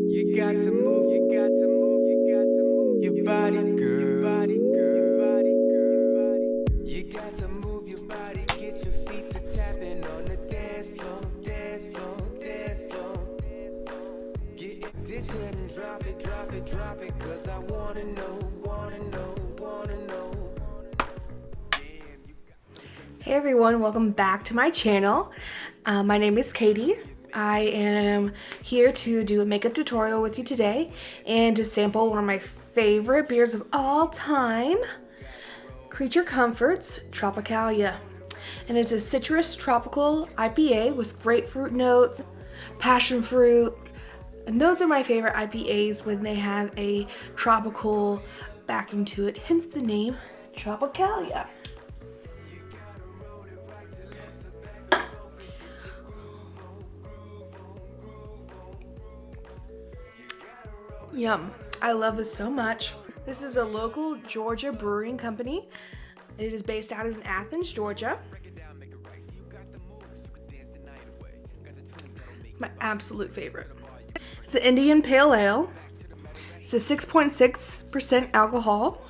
You got to move, you got to move, you got to move your body, girl. You got to move your body, get your feet to tapping on the dance floor, dance floor, dance floor. Get in position and drop it, drop it, drop it, cause I wanna know, wanna know, wanna know. Hey everyone, welcome back to my channel. My name is Katie. I am here to do a makeup tutorial with you today and to sample one of my favorite beers of all time, Creature Comforts Tropicalia. And it's a citrus tropical IPA with grapefruit notes, passion fruit, and those are my favorite IPAs when they have a tropical backing to it, hence the name Tropicalia. Yum. I love this so much. This is a local Georgia brewing company. It is based out of Athens, Georgia. My absolute favorite. It's an Indian Pale Ale. It's a 6.6% alcohol.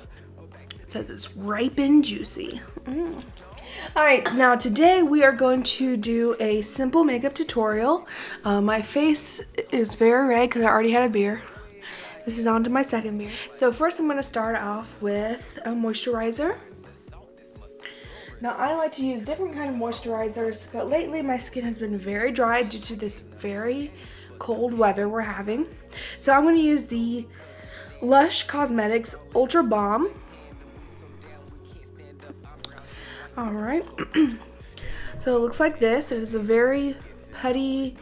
It says it's ripe and juicy. Alright, now today we are going to do a simple makeup tutorial. My face is very red because I already had a beer. This is on to my second beer. So first I'm going to start off with a moisturizer. Now I like to use different kind of moisturizers, but lately my skin has been very dry due to this very cold weather we're having. So I'm going to use the Lush Cosmetics Ultra Balm. Alright. So it looks like this. It is a very putty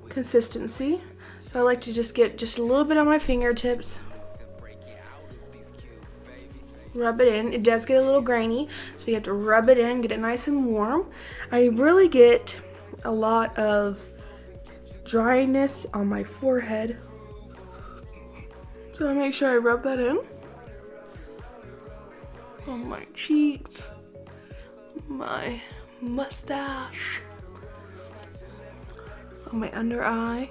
consistency. So I like to just get just a little bit on my fingertips. Rub it in. It does get a little grainy, so you have to rub it in, get it nice and warm. I really get a lot of dryness on my forehead, so I make sure I rub that in. On my cheeks, my mustache, on my under eye.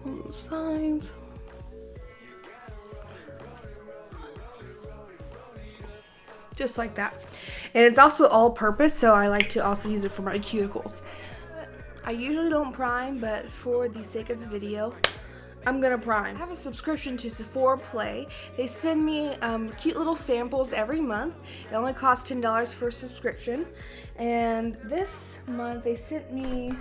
On the sides. Just like that. And it's also all-purpose, so I like to also use it for my cuticles. I usually don't prime, but for the sake of the video, I'm gonna prime. I have a subscription to Sephora Play. They send me cute little samples every month. It only costs $10 for a subscription. And this month they sent me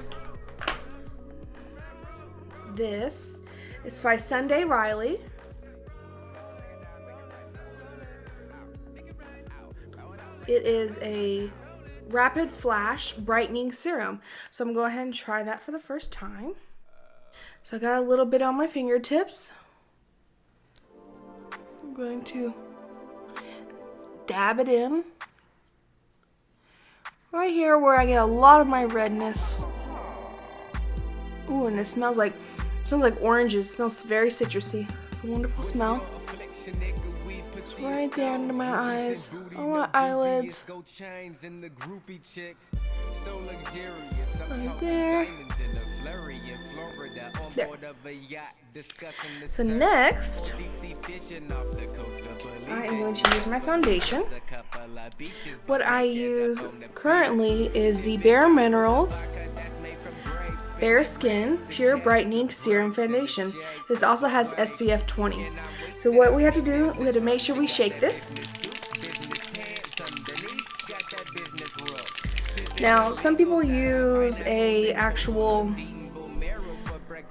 this. It's by Sunday Riley. It is a rapid flash brightening serum. So I'm going to go ahead and try that for the first time. So I got a little bit on my fingertips. I'm going to dab it in right here where I get a lot of my redness. Ooh, and it smells like oranges. It smells very citrusy. It's a wonderful smell. It's right there under my eyes, on my eyelids. Right there. There. So next, I am going to use my foundation. What I use currently is the Bare Minerals Bare Skin Pure Brightening Serum Foundation. This also has SPF 20. So what we have to do, we have to make sure we shake this. Now, some people use a actual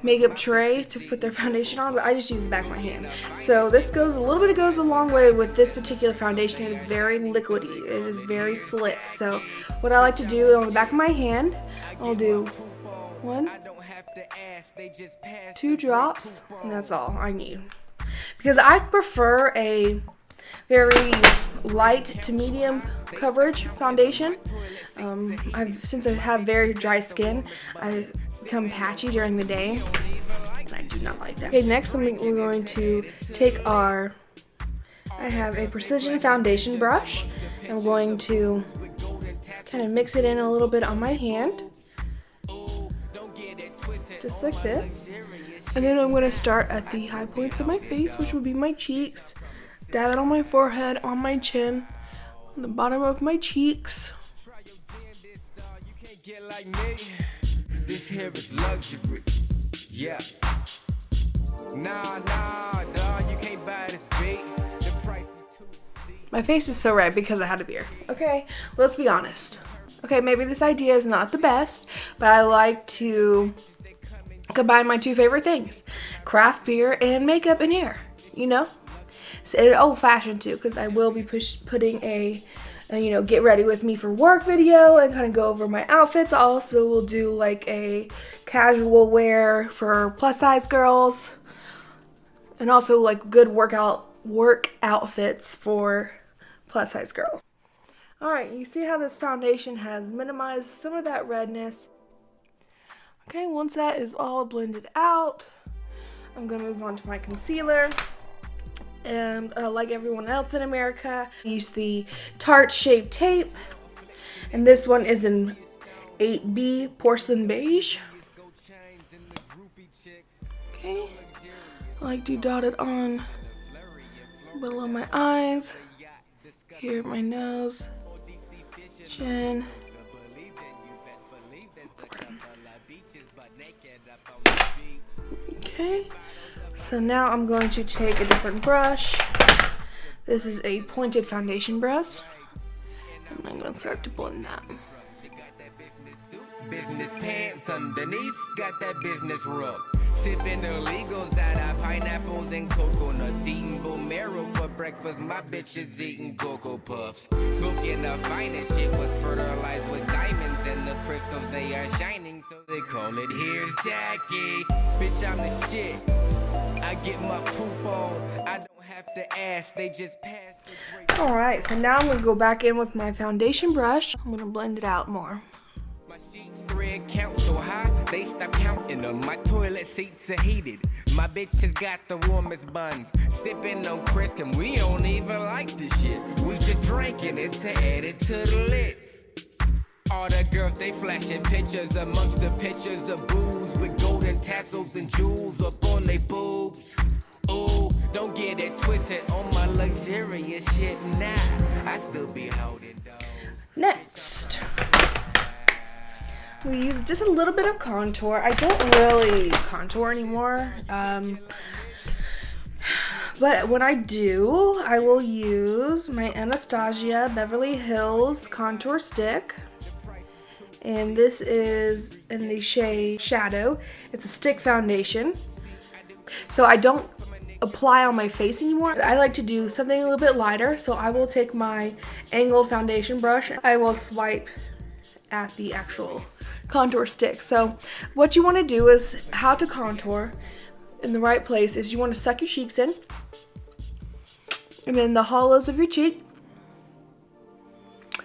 makeup tray to put their foundation on, but I just use the back of my hand. So this goes a little bit, it goes a long way with this particular foundation. It is very liquidy. It is very slick. So what I like to do on the back of my hand, I'll do 1, 2 drops, and that's all I need. Because I prefer a very light to medium coverage foundation. Since I have very dry skin, I become patchy during the day, and I do not like that. Okay, next we're going to take I have a precision foundation brush, and I'm going to kind of mix it in a little bit on my hand. just like this. And then I'm going to start at the high points of my face, which would be my cheeks. Dab it on my forehead, on my chin, on the bottom of my cheeks. This here is luxury. Yeah. Nah, you can't buy this beat. The price is too steep. My face is so red because I had a beer. Okay, let's be honest. Okay, maybe this idea is not the best, but I like to combine my two favorite things, craft beer and makeup and hair, you know? So, old-fashioned too, because I will be putting a get ready with me for work video and kind of go over my outfits. I also will do like a casual wear for plus size girls and also like good work outfits for plus size girls. Alright, you see how this foundation has minimized some of that redness. Okay, once that is all blended out, I'm going to move on to my concealer. And like everyone else in America, I use the Tarte Shape Tape. And this one is in 8B Porcelain Beige. Okay, I like to dot it on below my eyes, here my nose, chin. Okay, so now I'm going to take a different brush. This is a pointed foundation brush, and I'm going to start to blend that. Business pants underneath, got that business rub. Sipping illegals out of pineapples and coconuts. Eating Bomero for breakfast, my bitch is eating Cocoa Puffs. Smoking the finest shit was fertilized with diamonds, and the crystals they are shining, so they call it Here's Jackie. Bitch, I'm the shit. I get my poop on. I don't have to ask, they just pass the break. Alright, so now I'm going to go back in with my foundation brush. I'm going to blend it out more. My sheets thread count so high, they stop counting them. My toilet seats are heated. My bitch has got the warmest buns. Sipping on Crisp, and we don't even like this shit. We just drinking it to add it to the list. All the girls, they flashing pictures amongst the pictures of booze with golden tassels and jewels up on they boobs. Ooh, don't get it twisted on my luxurious shit now. I still be holding those. Next, we use just a little bit of contour. I don't really contour anymore, but when I do, I will use my Anastasia Beverly Hills contour stick. And this is in the shade Shadow. It's a stick foundation. So I don't apply on my face anymore. I like to do something a little bit lighter. So I will take my angled foundation brush. I will swipe at the actual contour stick. So what you want to do is how to contour in the right place is you want to suck your cheeks in. And then the hollows of your cheek.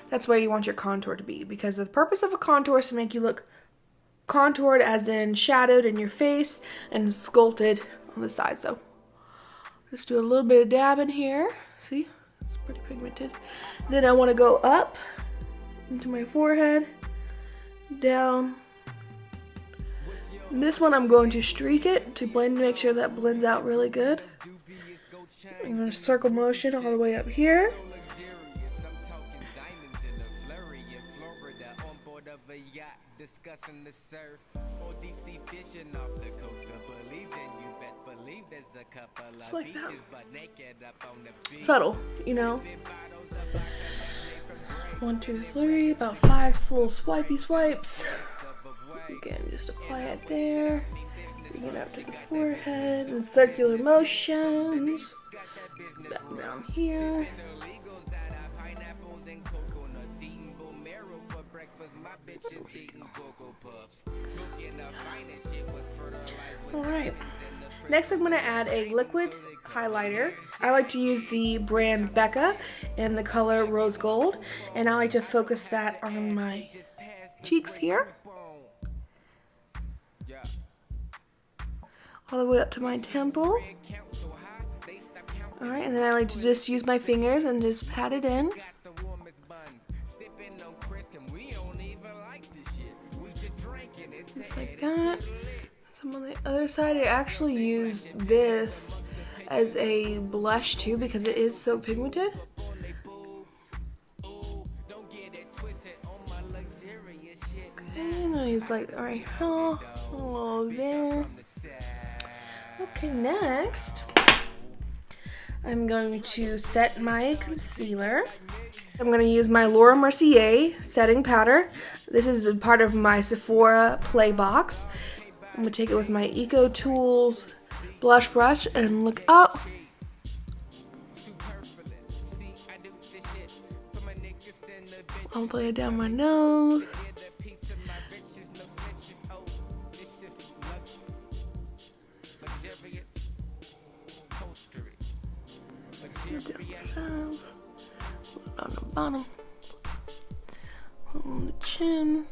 That's where you want your contour to be, because the purpose of a contour is to make you look contoured, as in shadowed in your face and sculpted on the side. So just do a little bit of dab in here. See, it's pretty pigmented. Then I want to go up into my forehead, down. And this one I'm going to streak it to blend, make sure that blends out really good. I'm going to circle motion all the way up here. Discussing the surf or deep sea fishing off the coast of Belize, and you best believe there's a couple of like that. beaches, but naked up on the beach. Subtle, you know. 1, 2, 3, about 5 little swipey swipes. Again, just apply it there. Bring it up to the forehead in circular motions. Back down here. Alright, next I'm going to add a liquid highlighter. I like to use the brand Becca in the color Rose Gold, and I like to focus that on my cheeks here, all the way up to my temple. Alright, and then I like to just use my fingers and just pat it in. Just like that. some on the other side. I actually use this as a blush too because it is so pigmented. Okay, and I use like right here, a little there. Okay, next I'm going to set my concealer. I'm going to use my Laura Mercier setting powder. This is a part of my Sephora Play Box. I'm going to take it with my Eco Tools blush brush and look up. I'll lay it down my nose. On the bottom, on the chin.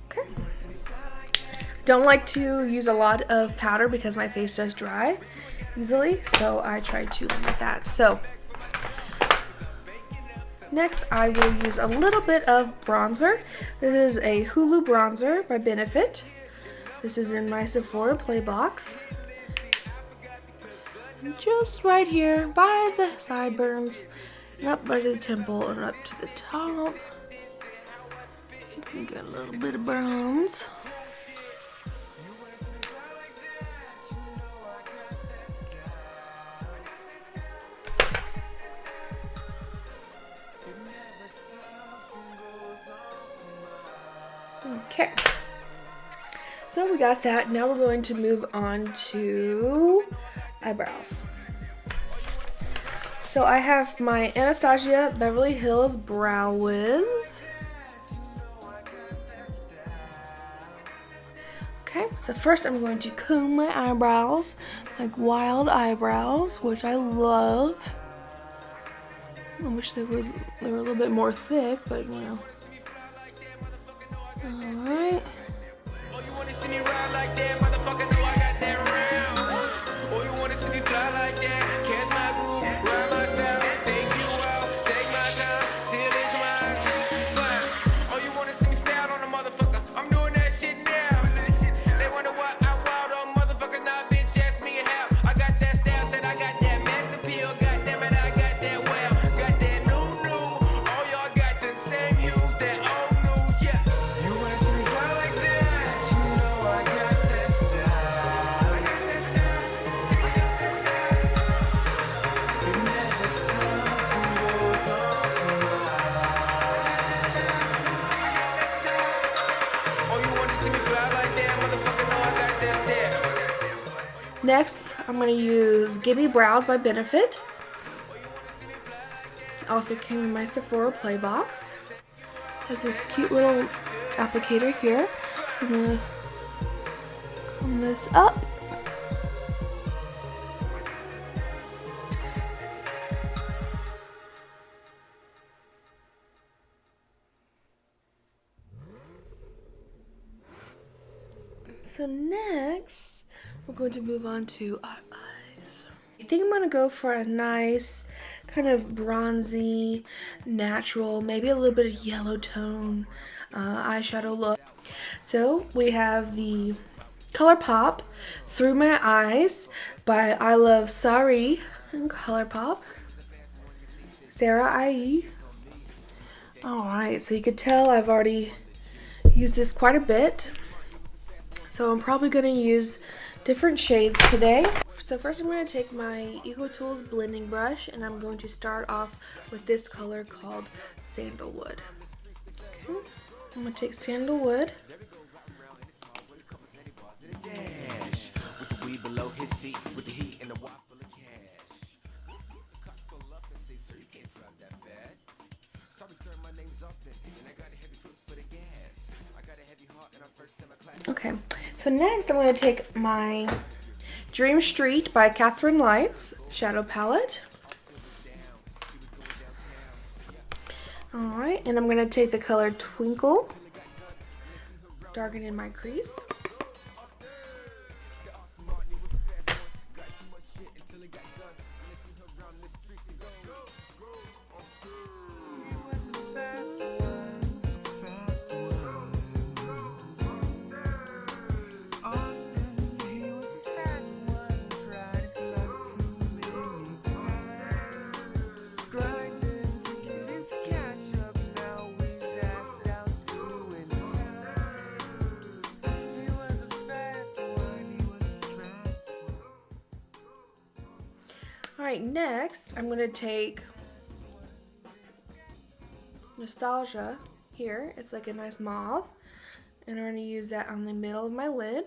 Okay. Don't like to use a lot of powder because my face does dry easily, so I try to limit that. So next I will use a little bit of bronzer. This is a Hulu bronzer by Benefit. This is in my Sephora Play Box. Just right here by the sideburns and up by the temple and up to the top. You got a little bit of bronze. Okay. So we got that. Now we're going to move on to eyebrows. So I have my Anastasia Beverly Hills Brow Wiz. Okay, so first I'm going to comb my eyebrows, like wild eyebrows, which I love. I wish they were a little bit more thick, but you know. Alright. Next, I'm going to use Gimme Brows by Benefit. Also came in my Sephora Play Box. Has this cute little applicator here. So I'm going to comb this up. So next, we're going to move on to our eyes. I think I'm going to go for a nice kind of bronzy, natural, maybe a little bit of yellow tone eyeshadow look. So we have the Colourpop Through My Eyes by I Love Sari and Colourpop. Sarah IE. Alright, so you could tell I've already used this quite a bit. So I'm probably going to use different shades today. So first I'm going to take my Eco Tools blending brush and I'm going to start off with this color called Sandalwood. Okay. I'm going to take Sandalwood. Okay, so next I'm going to take my Dream Street by Catherine Lights shadow palette. Alright, and I'm going to take the color Twinkle, darken in my crease. Alright, next I'm going to take Nostalgia here. It's like a nice mauve. And I'm going to use that on the middle of my lid.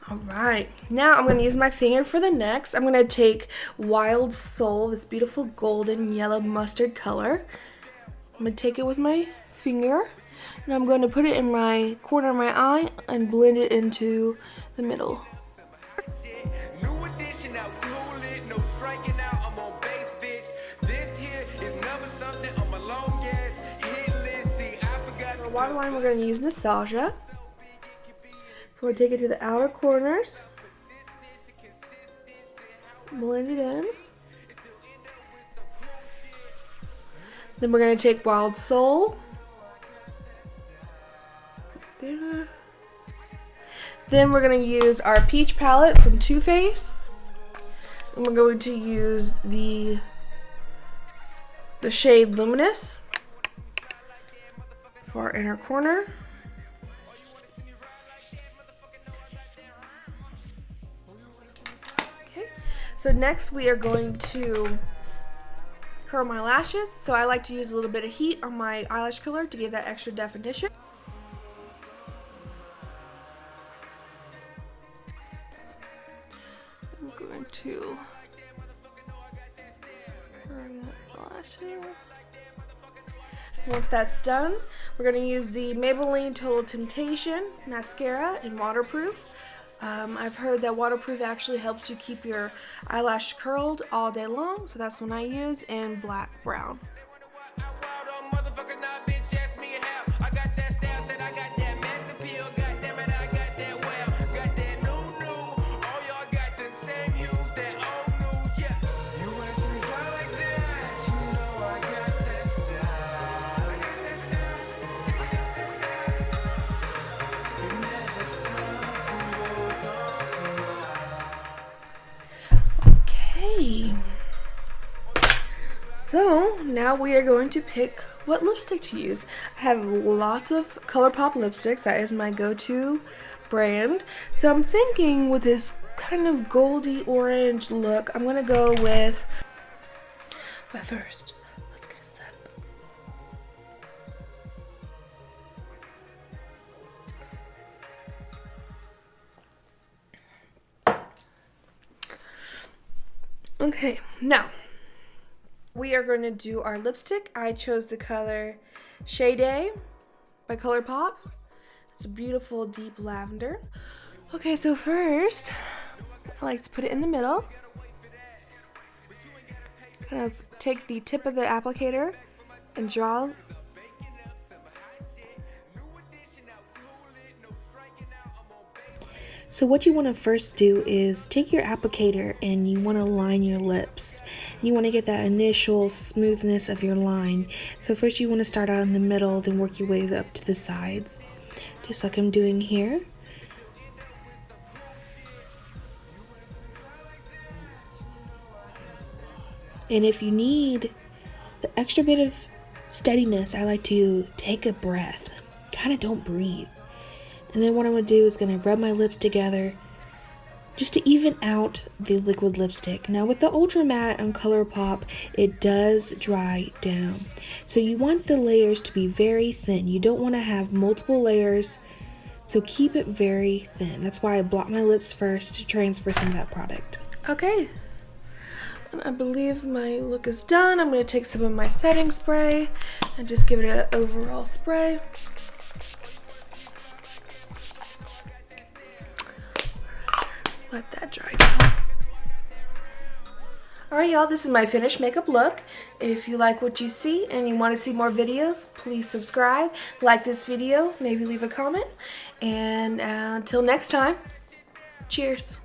Alright, now I'm going to use my finger for the next. I'm going to take Wild Soul, this beautiful golden yellow mustard color. I'm going to take it with my finger, and I'm going to put it in my corner of my eye and blend it into the middle. New edition out, cool it, no striking out, I'm on base, bitch. This here is number something on my long ass hit list. See, I forgot For waterline, we're going to use Nostalgia. So we'll take it to the outer corners, blend it in. Then we're going to take Wild Soul. There. Then we're going to use our peach palette from Too Faced. And we're going to use the shade Luminous for our inner corner. Okay, so next we are going to curl my lashes. So I like to use a little bit of heat on my eyelash curler to give that extra definition. I'm going to curl my lashes. Once that's done, we're going to use the Maybelline Total Temptation mascara in waterproof. I've heard that waterproof actually helps you keep your eyelash curled all day long, so that's what I use in black brown. So now we are going to pick what lipstick to use. I have lots of Colourpop lipsticks. That is my go-to brand. So I'm thinking with this kind of goldy orange look, I'm going to go with, but first, let's get a sip. Okay, now we are going to do our lipstick. I chose the color Shade by Colourpop. It's a beautiful deep lavender. Okay, so first, I like to put it in the middle. Kind of take the tip of the applicator and draw. So what you want to first do is take your applicator and you want to line your lips. You want to get that initial smoothness of your line. So first you want to start out in the middle, then work your way up to the sides, just like I'm doing here. And if you need the extra bit of steadiness, I like to take a breath. Kind of don't breathe. And then what I'm going to do is going to rub my lips together just to even out the liquid lipstick. Now with the Ultra Matte on Colourpop, it does dry down. So you want the layers to be very thin. You don't want to have multiple layers, so keep it very thin. That's why I blot my lips first to transfer some of that product. Okay, and I believe my look is done. I'm going to take some of my setting spray and just give it an overall spray. Let that dry down. Alright y'all, this is my finished makeup look. If you like what you see and you want to see more videos, please subscribe, like this video, maybe leave a comment. And until next time, cheers.